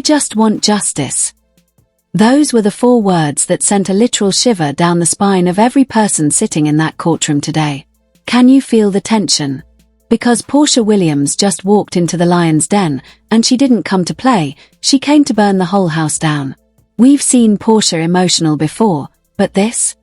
just want justice." Those were the 4 words that sent a literal shiver down the spine of every person sitting in that courtroom today. Can you feel the tension? Because Porsha Williams just walked into the lion's den, and she didn't come to play, she came to burn the whole house down. We've seen Porsha emotional before, but this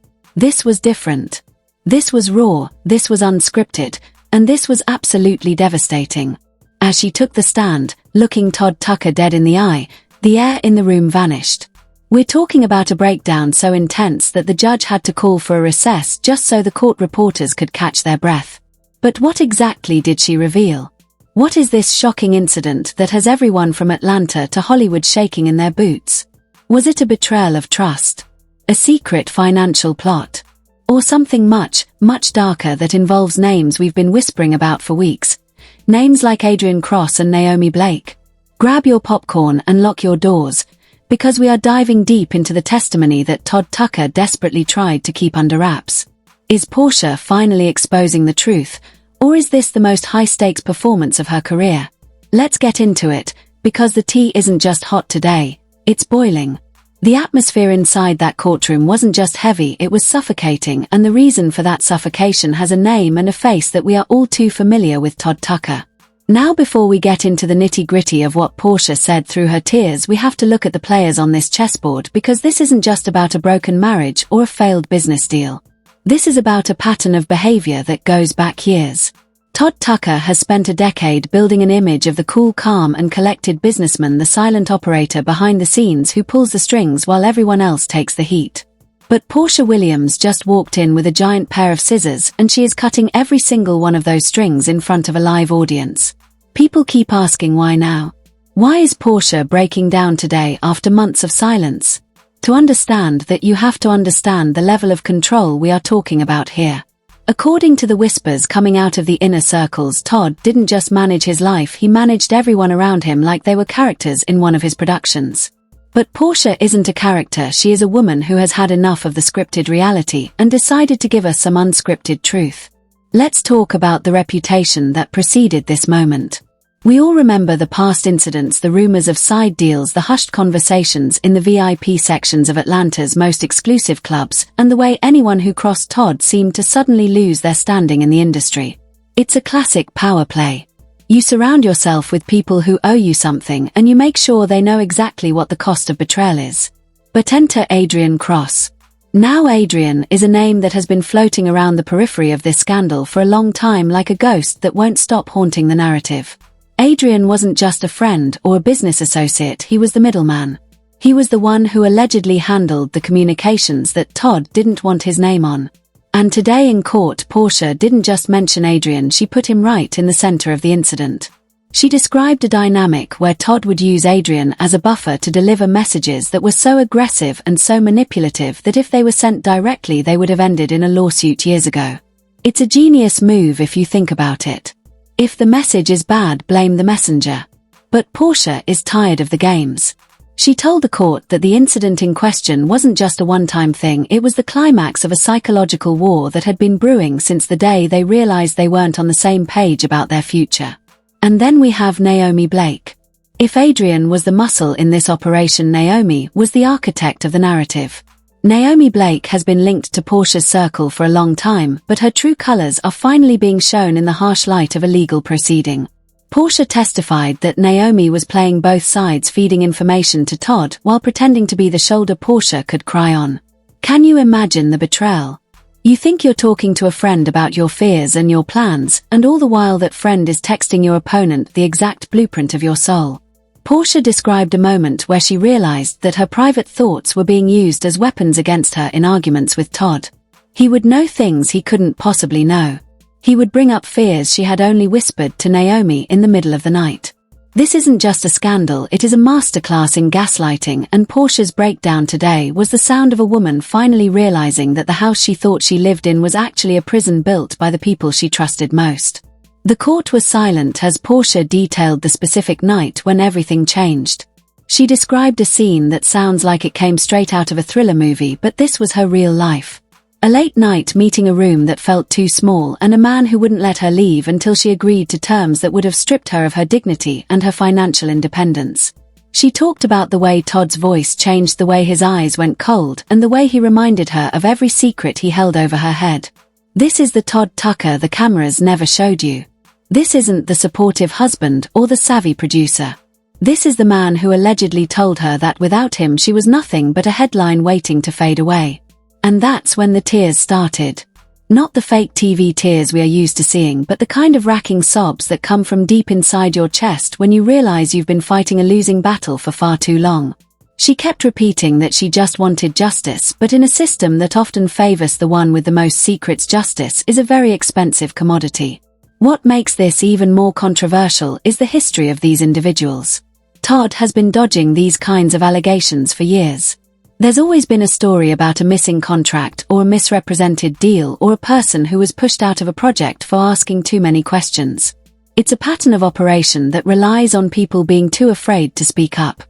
was different. This was raw, this was unscripted, and this was absolutely devastating. As she took the stand, looking Todd Tucker dead in the eye, the air in the room vanished. We're talking about a breakdown so intense that the judge had to call for a recess just so the court reporters could catch their breath. But what exactly did she reveal? What is this shocking incident that has everyone from Atlanta to Hollywood shaking in their boots? Was it a betrayal of trust? A secret financial plot? Or something much, much darker that involves names we've been whispering about for weeks? Names like Adrian Cross and Naomi Blake. Grab your popcorn and lock your doors, because we are diving deep into the testimony that Todd Tucker desperately tried to keep under wraps. Is Porsha finally exposing the truth, or is this the most high-stakes performance of her career? Let's get into it, because the tea isn't just hot today, it's boiling. The atmosphere inside that courtroom wasn't just heavy, it was suffocating, and the reason for that suffocation has a name and a face that we are all too familiar with: Todd Tucker. Now, before we get into the nitty-gritty of what Porsha said through her tears, we have to look at the players on this chessboard, because this isn't just about a broken marriage or a failed business deal. This is about a pattern of behavior that goes back years. Todd Tucker has spent a decade building an image of the cool, calm and collected businessman, the silent operator behind the scenes who pulls the strings while everyone else takes the heat. But Porsha Williams just walked in with a giant pair of scissors, and she is cutting every single one of those strings in front of a live audience. People keep asking why now. Why is Porsha breaking down today after months of silence? To understand that, you have to understand the level of control we are talking about here. According to the whispers coming out of the inner circles, Todd didn't just manage his life, he managed everyone around him like they were characters in one of his productions. But Porsha isn't a character, she is a woman who has had enough of the scripted reality and decided to give us some unscripted truth. Let's talk about the reputation that preceded this moment. We all remember the past incidents, the rumors of side deals, the hushed conversations in the VIP sections of Atlanta's most exclusive clubs, and the way anyone who crossed Todd seemed to suddenly lose their standing in the industry. It's a classic power play. You surround yourself with people who owe you something, and you make sure they know exactly what the cost of betrayal is. But enter Adrian Cross. Now, Adrian is a name that has been floating around the periphery of this scandal for a long time, like a ghost that won't stop haunting the narrative. Adrian wasn't just a friend or a business associate, he was the middleman. He was the one who allegedly handled the communications that Todd didn't want his name on. And today in court, Porsha didn't just mention Adrian, she put him right in the center of the incident. She described a dynamic where Todd would use Adrian as a buffer to deliver messages that were so aggressive and so manipulative that if they were sent directly, they would have ended in a lawsuit years ago. It's a genius move if you think about it. If the message is bad, blame the messenger. But Porsha is tired of the games. She told the court that the incident in question wasn't just a one-time thing, it was the climax of a psychological war that had been brewing since the day they realized they weren't on the same page about their future. And then we have Naomi Blake. If Adrian was the muscle in this operation, Naomi was the architect of the narrative. Naomi Blake has been linked to Porsha's circle for a long time, but her true colors are finally being shown in the harsh light of a legal proceeding. Porsha testified that Naomi was playing both sides, feeding information to Todd while pretending to be the shoulder Porsha could cry on. Can you imagine the betrayal? You think you're talking to a friend about your fears and your plans, and all the while that friend is texting your opponent the exact blueprint of your soul. Porsha described a moment where she realized that her private thoughts were being used as weapons against her in arguments with Todd. He would know things he couldn't possibly know. He would bring up fears she had only whispered to Naomi in the middle of the night. This isn't just a scandal, it is a masterclass in gaslighting, and Porsha's breakdown today was the sound of a woman finally realizing that the house she thought she lived in was actually a prison built by the people she trusted most. The court was silent as Porsha detailed the specific night when everything changed. She described a scene that sounds like it came straight out of a thriller movie, but this was her real life. A late night meeting, a room that felt too small, and a man who wouldn't let her leave until she agreed to terms that would have stripped her of her dignity and her financial independence. She talked about the way Todd's voice changed, the way his eyes went cold, and the way he reminded her of every secret he held over her head. This is the Todd Tucker the cameras never showed you. This isn't the supportive husband or the savvy producer. This is the man who allegedly told her that without him she was nothing but a headline waiting to fade away. And that's when the tears started. Not the fake TV tears we are used to seeing, but the kind of racking sobs that come from deep inside your chest when you realize you've been fighting a losing battle for far too long. She kept repeating that she just wanted justice, but in a system that often favors the one with the most secrets, justice is a very expensive commodity. What makes this even more controversial is the history of these individuals. Todd has been dodging these kinds of allegations for years. There's always been a story about a missing contract or a misrepresented deal or a person who was pushed out of a project for asking too many questions. It's a pattern of operation that relies on people being too afraid to speak up.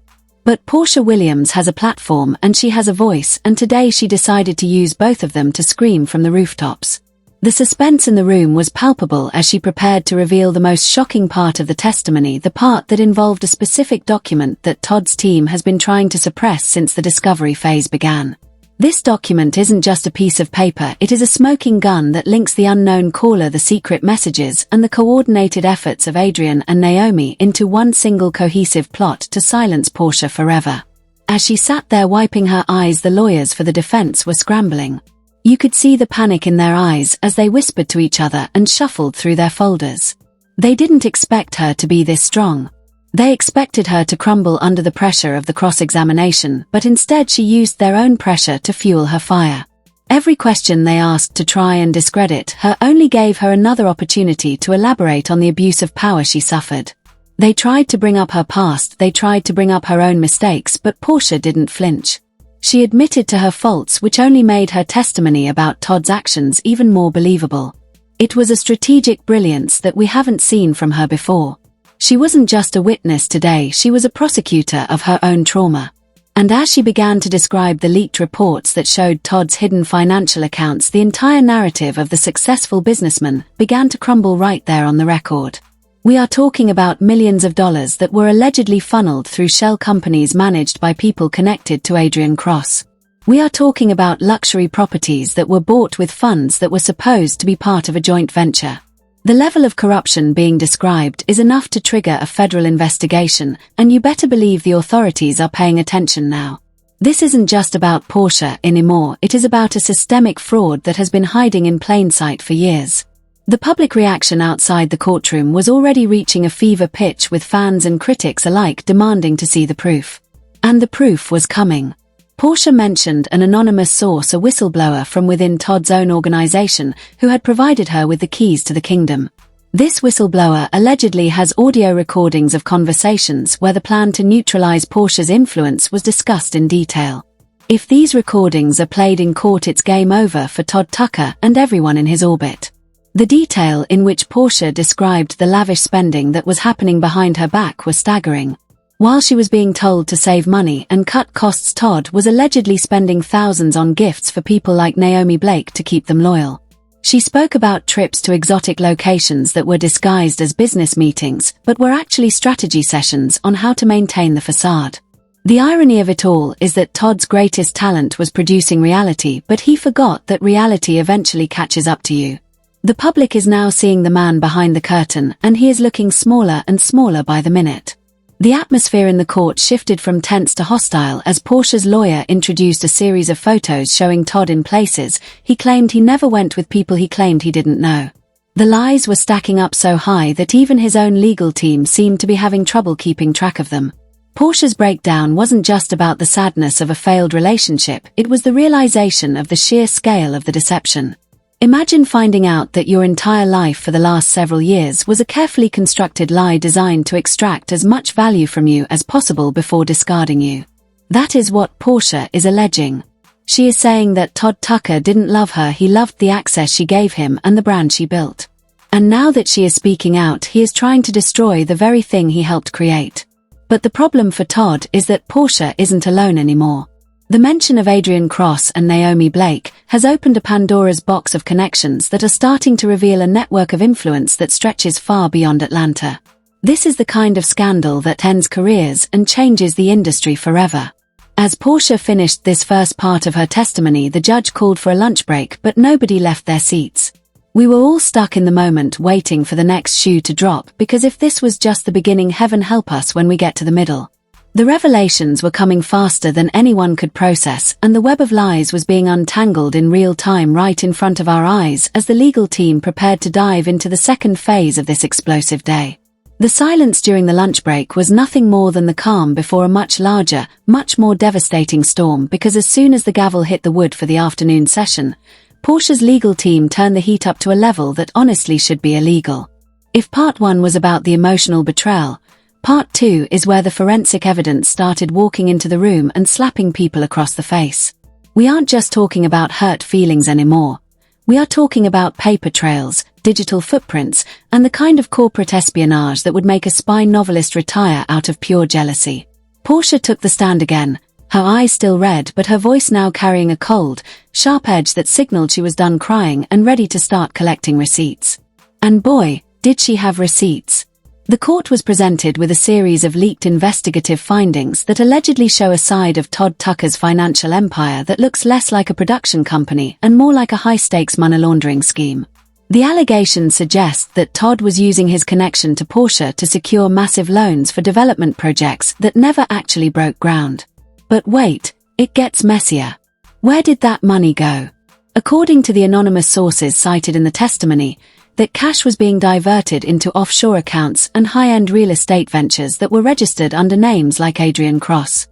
But Porsha Williams has a platform and she has a voice, and today she decided to use both of them to scream from the rooftops. The suspense in the room was palpable as she prepared to reveal the most shocking part of the testimony, the part that involved a specific document that Todd's team has been trying to suppress since the discovery phase began. This document isn't just a piece of paper, it is a smoking gun that links the unknown caller, the secret messages, and the coordinated efforts of Adrian and Naomi into one single cohesive plot to silence Porsha forever. As she sat there wiping her eyes, the lawyers for the defense were scrambling. You could see the panic in their eyes as they whispered to each other and shuffled through their folders. They didn't expect her to be this strong. They expected her to crumble under the pressure of the cross-examination, but instead she used their own pressure to fuel her fire. Every question they asked to try and discredit her only gave her another opportunity to elaborate on the abuse of power she suffered. They tried to bring up her past, they tried to bring up her own mistakes, but Porsha didn't flinch. She admitted to her faults, which only made her testimony about Todd's actions even more believable. It was a strategic brilliance that we haven't seen from her before. She wasn't just a witness today, she was a prosecutor of her own trauma. And as she began to describe the leaked reports that showed Todd's hidden financial accounts, the entire narrative of the successful businessman began to crumble right there on the record. We are talking about millions of dollars that were allegedly funneled through shell companies managed by people connected to Adrian Cross. We are talking about luxury properties that were bought with funds that were supposed to be part of a joint venture. The level of corruption being described is enough to trigger a federal investigation, and you better believe the authorities are paying attention now. This isn't just about Porsha anymore, it is about a systemic fraud that has been hiding in plain sight for years. The public reaction outside the courtroom was already reaching a fever pitch, with fans and critics alike demanding to see the proof. And the proof was coming. Porsha mentioned an anonymous source, a whistleblower from within Todd's own organization, who had provided her with the keys to the kingdom. This whistleblower allegedly has audio recordings of conversations where the plan to neutralize Porsha's influence was discussed in detail. If these recordings are played in court, it's game over for Todd Tucker and everyone in his orbit. The detail in which Porsha described the lavish spending that was happening behind her back was staggering. While she was being told to save money and cut costs, Todd was allegedly spending thousands on gifts for people like Naomi Blake to keep them loyal. She spoke about trips to exotic locations that were disguised as business meetings, but were actually strategy sessions on how to maintain the facade. The irony of it all is that Todd's greatest talent was producing reality, but he forgot that reality eventually catches up to you. The public is now seeing the man behind the curtain, and he is looking smaller and smaller by the minute. The atmosphere in the court shifted from tense to hostile as Porsha's lawyer introduced a series of photos showing Todd in places he claimed he never went, with people he claimed he didn't know. The lies were stacking up so high that even his own legal team seemed to be having trouble keeping track of them. Porsha's breakdown wasn't just about the sadness of a failed relationship, it was the realization of the sheer scale of the deception. Imagine finding out that your entire life for the last several years was a carefully constructed lie designed to extract as much value from you as possible before discarding you. That is what Porsha is alleging. She is saying that Todd Tucker didn't love her, he loved the access she gave him and the brand she built. And now that she is speaking out, he is trying to destroy the very thing he helped create. But the problem for Todd is that Porsha isn't alone anymore. The mention of Adrian Cross and Naomi Blake has opened a Pandora's box of connections that are starting to reveal a network of influence that stretches far beyond Atlanta. This is the kind of scandal that ends careers and changes the industry forever. As Porsha finished this first part of her testimony, the judge called for a lunch break, but nobody left their seats. We were all stuck in the moment waiting for the next shoe to drop, because if this was just the beginning, heaven help us when we get to the middle. The revelations were coming faster than anyone could process, and the web of lies was being untangled in real time right in front of our eyes as the legal team prepared to dive into the second phase of this explosive day. The silence during the lunch break was nothing more than the calm before a much larger, much more devastating storm, because as soon as the gavel hit the wood for the afternoon session, Porsha's legal team turned the heat up to a level that honestly should be illegal. If part 1 was about the emotional betrayal, part 2 is where the forensic evidence started walking into the room and slapping people across the face. We aren't just talking about hurt feelings anymore. We are talking about paper trails, digital footprints, and the kind of corporate espionage that would make a spy novelist retire out of pure jealousy. Porsha took the stand again, her eyes still red but her voice now carrying a cold, sharp edge that signaled she was done crying and ready to start collecting receipts. And boy, did she have receipts. The court was presented with a series of leaked investigative findings that allegedly show a side of Todd Tucker's financial empire that looks less like a production company and more like a high-stakes money laundering scheme. The allegations suggest that Todd was using his connection to Porsha to secure massive loans for development projects that never actually broke ground. But wait, it gets messier. Where did that money go? According to the anonymous sources cited in the testimony, that cash was being diverted into offshore accounts and high-end real estate ventures that were registered under names like Adrian Cross.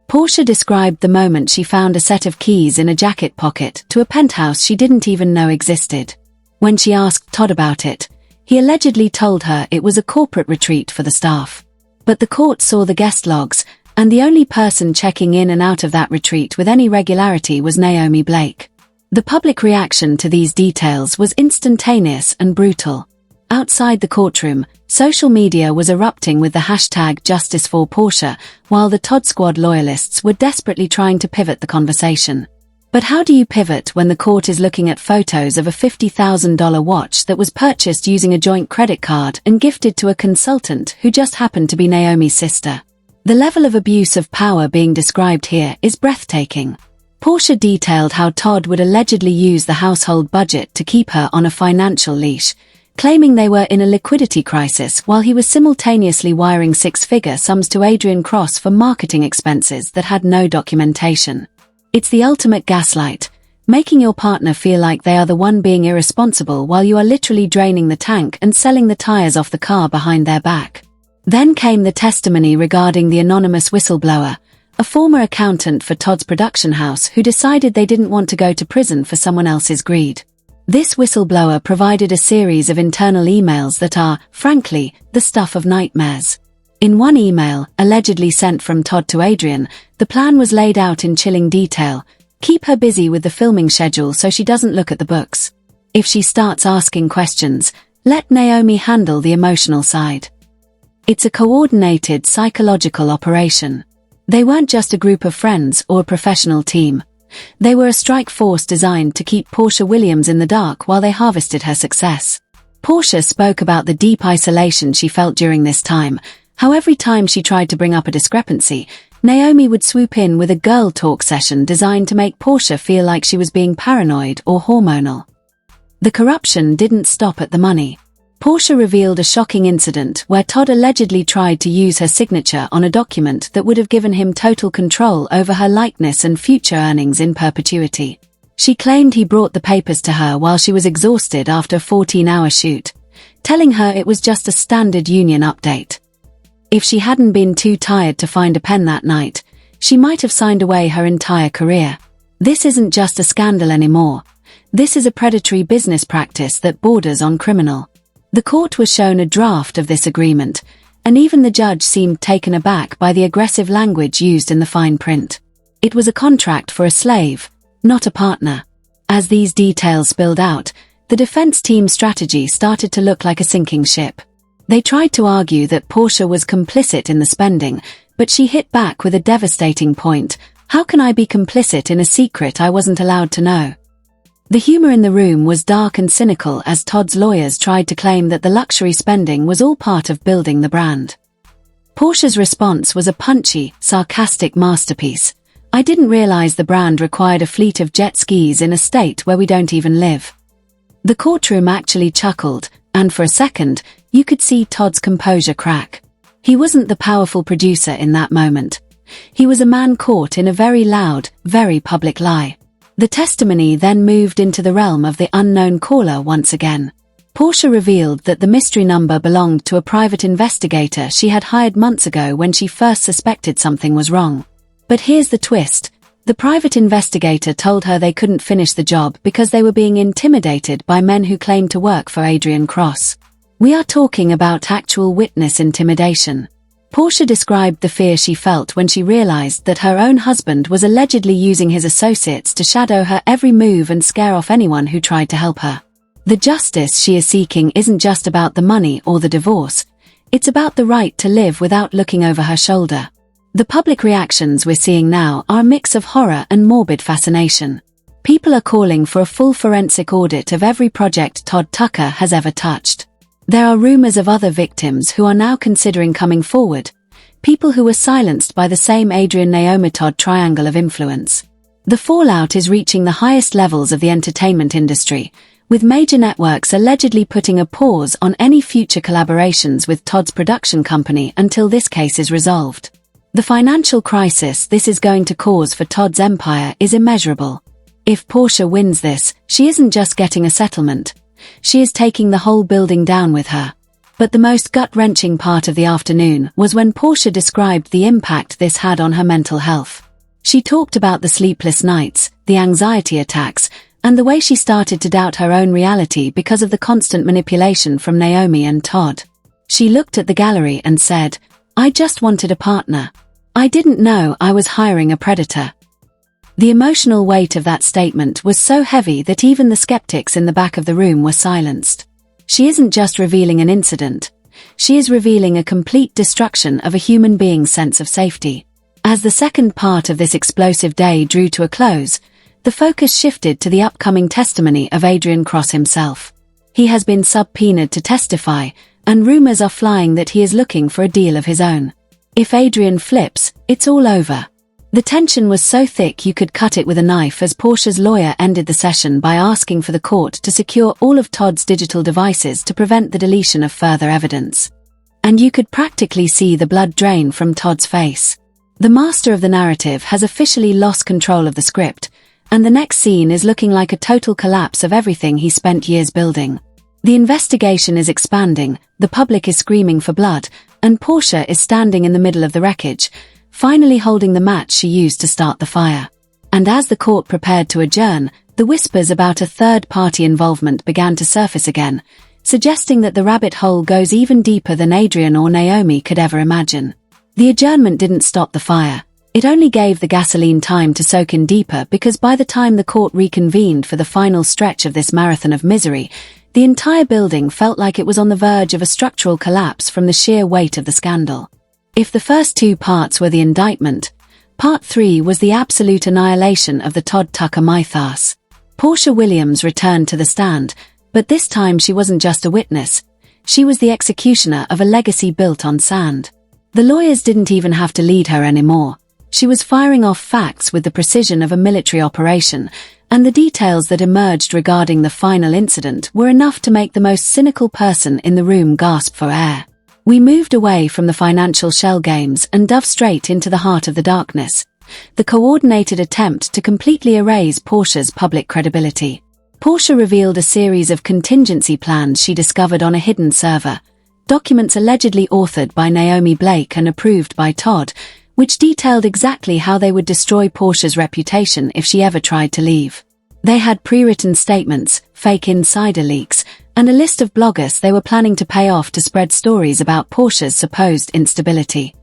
Porsha described the moment she found a set of keys in a jacket pocket to a penthouse she didn't even know existed. When she asked Todd about it, he allegedly told her it was a corporate retreat for the staff. But the court saw the guest logs, and the only person checking in and out of that retreat with any regularity was Naomi Blake. The public reaction to these details was instantaneous and brutal. Outside the courtroom, social media was erupting with the hashtag #JusticeForPorsha, while the Todd Squad loyalists were desperately trying to pivot the conversation. But how do you pivot when the court is looking at photos of a $50,000 watch that was purchased using a joint credit card and gifted to a consultant who just happened to be Naomi's sister? The level of abuse of power being described here is breathtaking. Porsha detailed how Todd would allegedly use the household budget to keep her on a financial leash, claiming they were in a liquidity crisis while he was simultaneously wiring six-figure sums to Adrian Cross for marketing expenses that had no documentation. It's the ultimate gaslight, making your partner feel like they are the one being irresponsible while you are literally draining the tank and selling the tires off the car behind their back. Then came the testimony regarding the anonymous whistleblower, a former accountant for Todd's production house who decided they didn't want to go to prison for someone else's greed. This whistleblower provided a series of internal emails that are, frankly, the stuff of nightmares. In one email, allegedly sent from Todd to Adrian, the plan was laid out in chilling detail: keep her busy with the filming schedule so she doesn't look at the books. If she starts asking questions, let Naomi handle the emotional side. It's a coordinated psychological operation. They weren't just a group of friends or a professional team. They were a strike force designed to keep Porsha Williams in the dark while they harvested her success. Porsha spoke about the deep isolation she felt during this time, how every time she tried to bring up a discrepancy, Naomi would swoop in with a girl talk session designed to make Porsha feel like she was being paranoid or hormonal. The corruption didn't stop at the money. Porsha revealed a shocking incident where Todd allegedly tried to use her signature on a document that would have given him total control over her likeness and future earnings in perpetuity. She claimed he brought the papers to her while she was exhausted after a 14-hour shoot, telling her it was just a standard union update. If she hadn't been too tired to find a pen that night, she might have signed away her entire career. This isn't just a scandal anymore. This is a predatory business practice that borders on criminal. The court was shown a draft of this agreement, and even the judge seemed taken aback by the aggressive language used in the fine print. It was a contract for a slave, not a partner. As these details spilled out, the defense team's strategy started to look like a sinking ship. They tried to argue that Porsha was complicit in the spending, but she hit back with a devastating point: how can I be complicit in a secret I wasn't allowed to know? The humor in the room was dark and cynical as Todd's lawyers tried to claim that the luxury spending was all part of building the brand. Porsha's response was a punchy, sarcastic masterpiece. "I didn't realize the brand required a fleet of jet skis in a state where we don't even live." The courtroom actually chuckled, and for a second, you could see Todd's composure crack. He wasn't the powerful producer in that moment. He was a man caught in a very loud, very public lie. The testimony then moved into the realm of the unknown caller once again. Porsha revealed that the mystery number belonged to a private investigator she had hired months ago when she first suspected something was wrong. But here's the twist. The private investigator told her they couldn't finish the job because they were being intimidated by men who claimed to work for Adrian Cross. We are talking about actual witness intimidation. Porsha described the fear she felt when she realized that her own husband was allegedly using his associates to shadow her every move and scare off anyone who tried to help her. The justice she is seeking isn't just about the money or the divorce. It's about the right to live without looking over her shoulder. The public reactions we're seeing now are a mix of horror and morbid fascination. People are calling for a full forensic audit of every project Todd Tucker has ever touched. There are rumors of other victims who are now considering coming forward, people who were silenced by the same Adrian-Naomi Todd triangle of influence. The fallout is reaching the highest levels of the entertainment industry, with major networks allegedly putting a pause on any future collaborations with Todd's production company until this case is resolved. The financial crisis this is going to cause for Todd's empire is immeasurable. If Porsha wins this, she isn't just getting a settlement. She is taking the whole building down with her. But the most gut-wrenching part of the afternoon was when Porsha described the impact this had on her mental health. She talked about the sleepless nights, the anxiety attacks, and the way she started to doubt her own reality because of the constant manipulation from Naomi and Todd. She looked at the gallery and said, "I just wanted a partner. I didn't know I was hiring a predator." The emotional weight of that statement was so heavy that even the skeptics in the back of the room were silenced. She isn't just revealing an incident. She is revealing a complete destruction of a human being's sense of safety. As the second part of this explosive day drew to a close, the focus shifted to the upcoming testimony of Adrian Cross himself. He has been subpoenaed to testify, and rumors are flying that he is looking for a deal of his own. If Adrian flips, it's all over. The tension was so thick you could cut it with a knife as Porsha's lawyer ended the session by asking for the court to secure all of Todd's digital devices to prevent the deletion of further evidence. And you could practically see the blood drain from Todd's face. The master of the narrative has officially lost control of the script, and the next scene is looking like a total collapse of everything he spent years building. The investigation is expanding, the public is screaming for blood, and Porsha is standing in the middle of the wreckage, finally holding the match she used to start the fire. And as the court prepared to adjourn, the whispers about a third-party involvement began to surface again, suggesting that the rabbit hole goes even deeper than Adrian or Naomi could ever imagine. The adjournment didn't stop the fire. It only gave the gasoline time to soak in deeper because by the time the court reconvened for the final stretch of this marathon of misery, the entire building felt like it was on the verge of a structural collapse from the sheer weight of the scandal. If the first two parts were the indictment, part 3 was the absolute annihilation of the Todd Tucker mythos. Porsha Williams returned to the stand, but this time she wasn't just a witness. She was the executioner of a legacy built on sand. The lawyers didn't even have to lead her anymore. She was firing off facts with the precision of a military operation, and the details that emerged regarding the final incident were enough to make the most cynical person in the room gasp for air. We moved away from the financial shell games and dove straight into the heart of the darkness, the coordinated attempt to completely erase Porsha's public credibility. Porsha revealed a series of contingency plans she discovered on a hidden server, documents allegedly authored by Naomi Blake and approved by Todd, which detailed exactly how they would destroy Porsha's reputation if she ever tried to leave. They had pre-written statements, fake insider leaks, and a list of bloggers they were planning to pay off to spread stories about Porsha's supposed instability.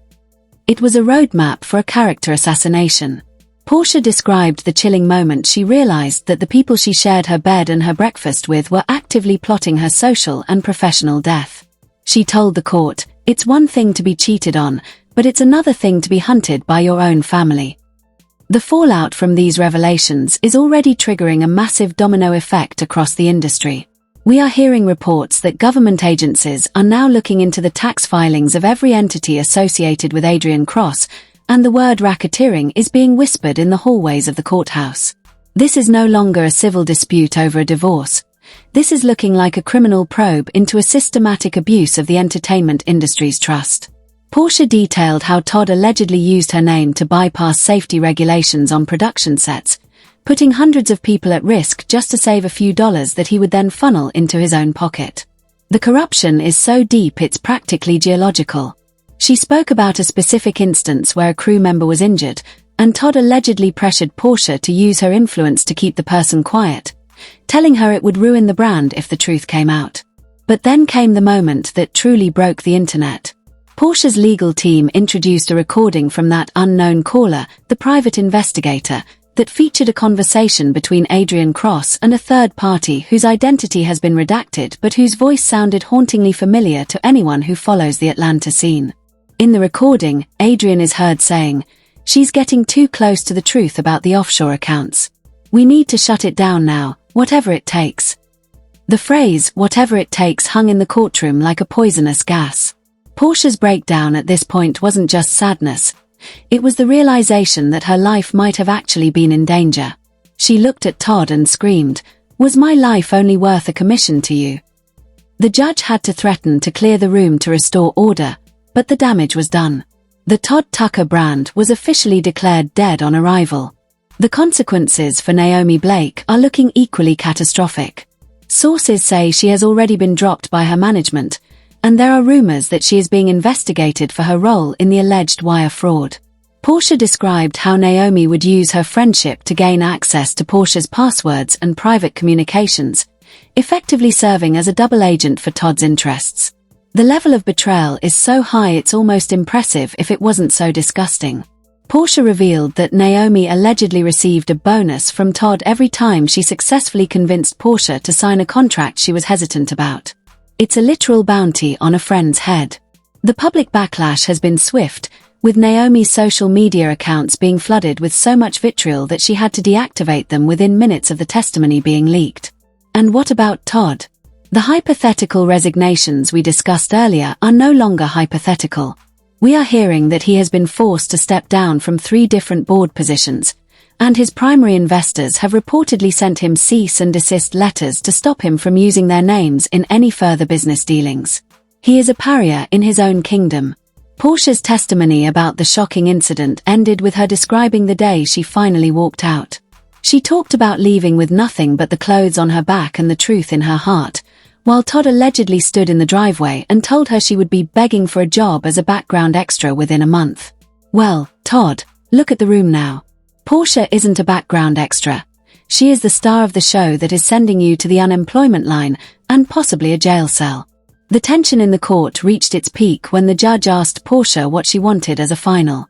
It was a roadmap for a character assassination. Porsha described the chilling moment she realized that the people she shared her bed and her breakfast with were actively plotting her social and professional death. She told the court, "It's one thing to be cheated on, but it's another thing to be hunted by your own family." The fallout from these revelations is already triggering a massive domino effect across the industry. We are hearing reports that government agencies are now looking into the tax filings of every entity associated with Adrian Cross, and the word racketeering is being whispered in the hallways of the courthouse. This is no longer a civil dispute over a divorce. This is looking like a criminal probe into a systematic abuse of the entertainment industry's trust. Porsha detailed how Todd allegedly used her name to bypass safety regulations on production sets, putting hundreds of people at risk just to save a few dollars that he would then funnel into his own pocket. The corruption is so deep it's practically geological. She spoke about a specific instance where a crew member was injured, and Todd allegedly pressured Porsha to use her influence to keep the person quiet, telling her it would ruin the brand if the truth came out. But then came the moment that truly broke the internet. Porsha's legal team introduced a recording from that unknown caller, the private investigator, that featured a conversation between Adrian Cross and a third party whose identity has been redacted but whose voice sounded hauntingly familiar to anyone who follows the Atlanta scene. In the recording, Adrian is heard saying, "She's getting too close to the truth about the offshore accounts. We need to shut it down now, whatever it takes." The phrase, "whatever it takes," hung in the courtroom like a poisonous gas. Porsha's breakdown at this point wasn't just sadness. It was the realization that her life might have actually been in danger. She looked at Todd and screamed, "Was my life only worth a commission to you?" The judge had to threaten to clear the room to restore order, but the damage was done. The Todd Tucker brand was officially declared dead on arrival. The consequences for Naomi Blake are looking equally catastrophic. Sources say she has already been dropped by her management, and there are rumors that she is being investigated for her role in the alleged wire fraud. Porsha described how Naomi would use her friendship to gain access to Porsha's passwords and private communications, effectively serving as a double agent for Todd's interests. The level of betrayal is so high it's almost impressive if it wasn't so disgusting. Porsha revealed that Naomi allegedly received a bonus from Todd every time she successfully convinced Porsha to sign a contract she was hesitant about. It's a literal bounty on a friend's head. The public backlash has been swift, with Naomi's social media accounts being flooded with so much vitriol that she had to deactivate them within minutes of the testimony being leaked. And what about Todd? The hypothetical resignations we discussed earlier are no longer hypothetical. We are hearing that he has been forced to step down from 3 different board positions, and his primary investors have reportedly sent him cease and desist letters to stop him from using their names in any further business dealings. He is a pariah in his own kingdom. Porsha's testimony about the shocking incident ended with her describing the day she finally walked out. She talked about leaving with nothing but the clothes on her back and the truth in her heart, while Todd allegedly stood in the driveway and told her she would be begging for a job as a background extra within a month. Well, Todd, look at the room now. Porsha isn't a background extra. She is the star of the show that is sending you to the unemployment line and possibly a jail cell. The tension in the court reached its peak when the judge asked Porsha what she wanted as a final.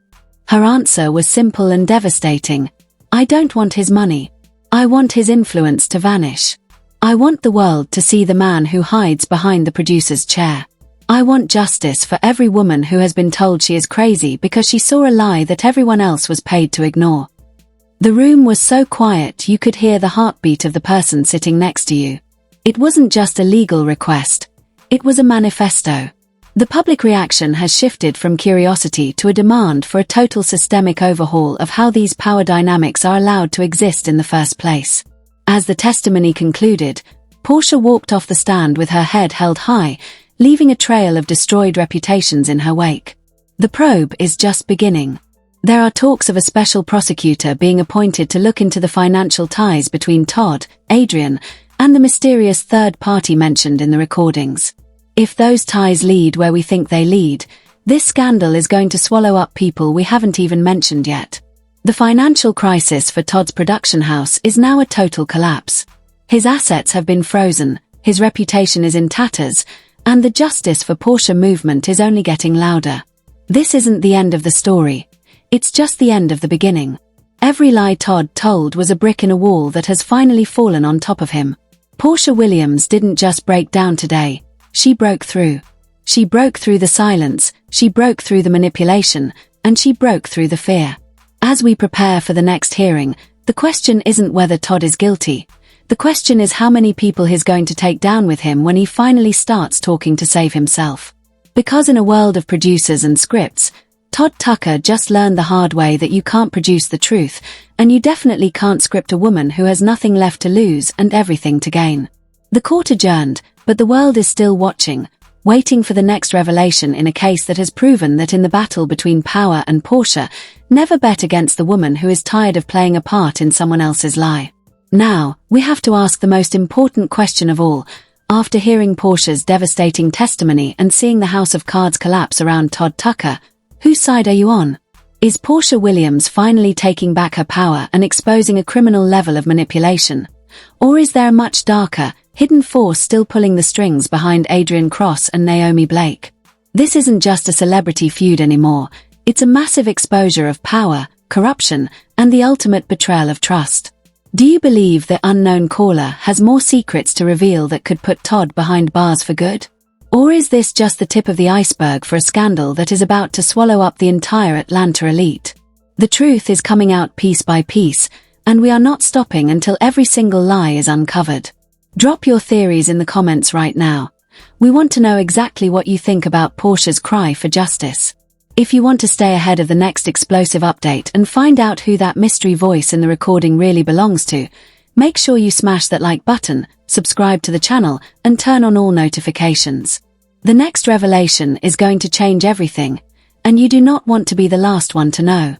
Her answer was simple and devastating. "I don't want his money. I want his influence to vanish. I want the world to see the man who hides behind the producer's chair. I want justice for every woman who has been told she is crazy because she saw a lie that everyone else was paid to ignore." The room was so quiet you could hear the heartbeat of the person sitting next to you. It wasn't just a legal request. It was a manifesto. The public reaction has shifted from curiosity to a demand for a total systemic overhaul of how these power dynamics are allowed to exist in the first place. As the testimony concluded, Porsha walked off the stand with her head held high, leaving a trail of destroyed reputations in her wake. The probe is just beginning. There are talks of a special prosecutor being appointed to look into the financial ties between Todd, Adrian, and the mysterious third party mentioned in the recordings. If those ties lead where we think they lead, this scandal is going to swallow up people we haven't even mentioned yet. The financial crisis for Todd's production house is now a total collapse. His assets have been frozen, his reputation is in tatters, and the justice for Porsha movement is only getting louder. This isn't the end of the story. It's just the end of the beginning. Every lie Todd told was a brick in a wall that has finally fallen on top of him. Porsha Williams didn't just break down today. She broke through. She broke through the silence, she broke through the manipulation, and she broke through the fear. As we prepare for the next hearing, the question isn't whether Todd is guilty. The question is how many people he's going to take down with him when he finally starts talking to save himself. Because in a world of producers and scripts, Todd Tucker just learned the hard way that you can't produce the truth, and you definitely can't script a woman who has nothing left to lose and everything to gain. The court adjourned, but the world is still watching, waiting for the next revelation in a case that has proven that in the battle between power and Porsha, never bet against the woman who is tired of playing a part in someone else's lie. Now, we have to ask the most important question of all. After hearing Porsha's devastating testimony and seeing the house of cards collapse around Todd Tucker, whose side are you on? Is Porsha Williams finally taking back her power and exposing a criminal level of manipulation? Or is there a much darker, hidden force still pulling the strings behind Adrian Cross and Naomi Blake? This isn't just a celebrity feud anymore, it's a massive exposure of power, corruption, and the ultimate betrayal of trust. Do you believe the unknown caller has more secrets to reveal that could put Todd behind bars for good? Or is this just the tip of the iceberg for a scandal that is about to swallow up the entire Atlanta elite? The truth is coming out piece by piece, and we are not stopping until every single lie is uncovered. Drop your theories in the comments right now. We want to know exactly what you think about Porsha's cry for justice. If you want to stay ahead of the next explosive update and find out who that mystery voice in the recording really belongs to, make sure you smash that like button, subscribe to the channel, and turn on all notifications. The next revelation is going to change everything, and you do not want to be the last one to know.